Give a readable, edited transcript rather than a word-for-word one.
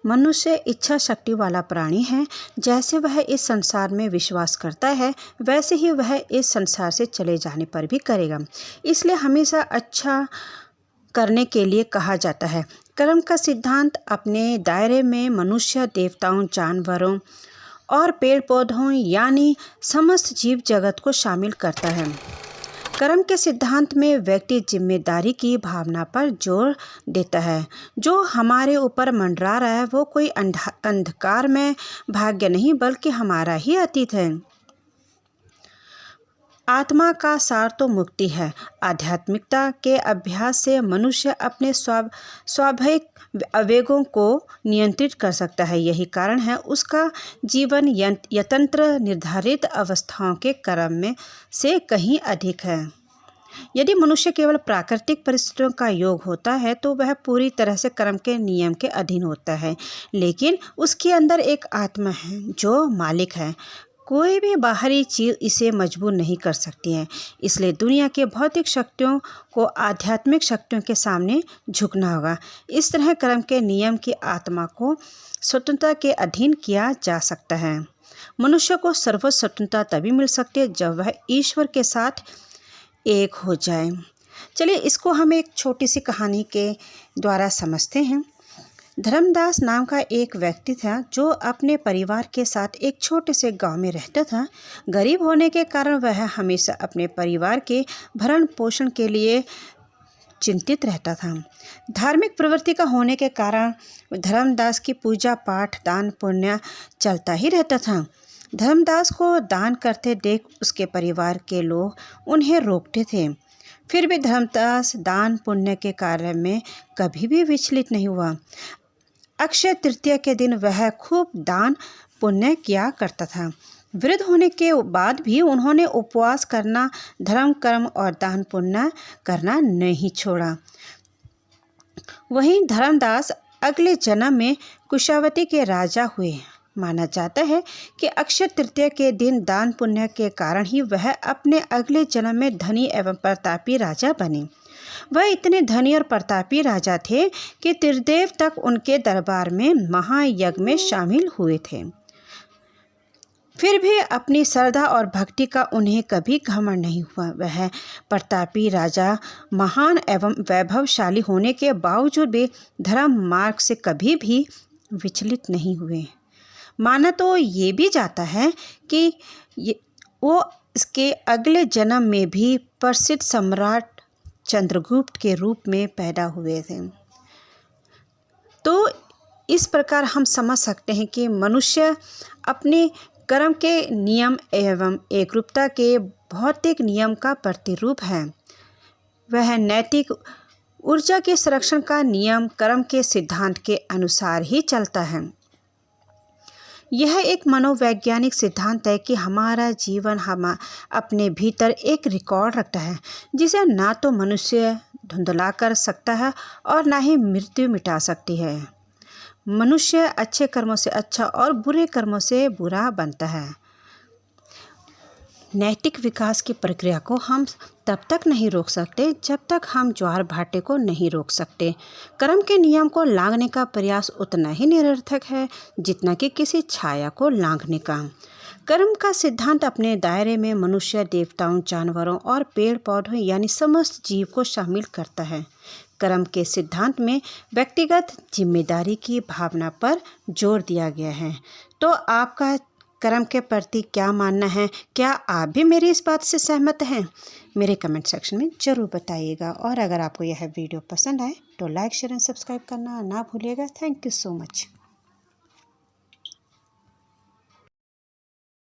मनुष्य इच्छा शक्ति वाला प्राणी है। जैसे वह इस संसार में विश्वास करता है वैसे ही वह इस संसार से चले जाने पर भी करेगा। इसलिए हमेशा अच्छा करने के लिए कहा जाता है। कर्म का सिद्धांत अपने दायरे में मनुष्य, देवताओं, जानवरों और पेड़ पौधों यानी समस्त जीव जगत को शामिल करता है। कर्म के सिद्धांत में व्यक्ति जिम्मेदारी की भावना पर जोर देता है। जो हमारे ऊपर मंडरा रहा है वो कोई अंधकार में भाग्य नहीं बल्कि हमारा ही अतीत है। आत्मा का सार तो मुक्ति है। आध्यात्मिकता के अभ्यास से मनुष्य अपने स्वाभाविक आवेगों को नियंत्रित कर सकता है। यही कारण है उसका जीवन यंत्र निर्धारित अवस्थाओं के क्रम में से कहीं अधिक है। यदि मनुष्य केवल प्राकृतिक परिस्थितियों का योग होता है तो वह पूरी तरह से कर्म के नियम के अधीन होता है, लेकिन उसके अंदर एक आत्मा है जो मालिक है। कोई भी बाहरी चीज़ इसे मजबूर नहीं कर सकती है। इसलिए दुनिया के भौतिक शक्तियों को आध्यात्मिक शक्तियों के सामने झुकना होगा। इस तरह कर्म के नियम की आत्मा को स्वतंत्रता के अधीन किया जा सकता है। मनुष्य को सर्वोच्च स्वतंत्रता तभी मिल सकती है जब वह ईश्वर के साथ एक हो जाए। चलिए इसको हम एक छोटी सी कहानी के द्वारा समझते हैं। धर्मदास नाम का एक व्यक्ति था जो अपने परिवार के साथ एक छोटे से गांव में रहता था। गरीब होने के कारण वह हमेशा अपने परिवार के भरण पोषण के लिए चिंतित रहता था। धार्मिक प्रवृत्ति का होने के कारण धर्मदास की पूजा पाठ, दान पुण्य चलता ही रहता था। धर्मदास को दान करते देख उसके परिवार के लोग उन्हें रोकते थे, फिर भी धर्मदास दान पुण्य के कार्य में कभी भी विचलित नहीं हुआ। अक्षय तृतीया के दिन वह खूब दान पुण्य किया करता था। वृद्ध होने के बाद भी उन्होंने उपवास करना, धर्म कर्म और दान पुण्य करना नहीं छोड़ा। वहीं धर्मदास अगले जन्म में कुशावती के राजा हुए। माना जाता है कि अक्षय तृतीया के दिन दान पुण्य के कारण ही वह अपने अगले जन्म में धनी एवं प्रतापी राजा बने। वह इतने धनी और प्रतापी राजा थे कि त्रिदेव तक उनके दरबार में महायज्ञ में शामिल हुए थे। फिर भी अपनी श्रद्धा और भक्ति का उन्हें कभी घमंड नहीं हुआ। वह प्रतापी राजा महान एवं वैभवशाली होने के बावजूद भी धर्म मार्ग से कभी भी विचलित नहीं हुए। माना तो ये भी जाता है कि वो इसके अगले जन्म में भी प्रसिद्ध सम्राट चंद्रगुप्त के रूप में पैदा हुए थे। तो इस प्रकार हम समझ सकते हैं कि मनुष्य अपने कर्म के नियम एवं एकरूपता के भौतिक नियम का प्रतिरूप है। वह नैतिक ऊर्जा के संरक्षण का नियम कर्म के सिद्धांत के अनुसार ही चलता है। यह एक मनोवैज्ञानिक सिद्धांत है कि हमारा जीवन हम अपने भीतर एक रिकॉर्ड रखता है जिसे ना तो मनुष्य धुंधला कर सकता है और ना ही मृत्यु मिटा सकती है। मनुष्य अच्छे कर्मों से अच्छा और बुरे कर्मों से बुरा बनता है। नैतिक विकास की प्रक्रिया को हम तब तक नहीं रोक सकते जब तक हम ज्वार भाटे को नहीं रोक सकते। कर्म के नियम को लांघने का प्रयास उतना ही निरर्थक है जितना कि किसी छाया को लांघने का। कर्म का सिद्धांत अपने दायरे में मनुष्य, देवताओं, जानवरों और पेड़ पौधों यानी समस्त जीव को शामिल करता है। कर्म के सिद्धांत में व्यक्तिगत जिम्मेदारी की भावना पर जोर दिया गया है। तो आपका कर्म के प्रति क्या मानना है? क्या आप भी मेरी इस बात से सहमत हैं? मेरे कमेंट सेक्शन में ज़रूर बताइएगा। और अगर आपको यह वीडियो पसंद आए तो लाइक, शेयर एंड सब्सक्राइब करना ना भूलिएगा। Thank you so much.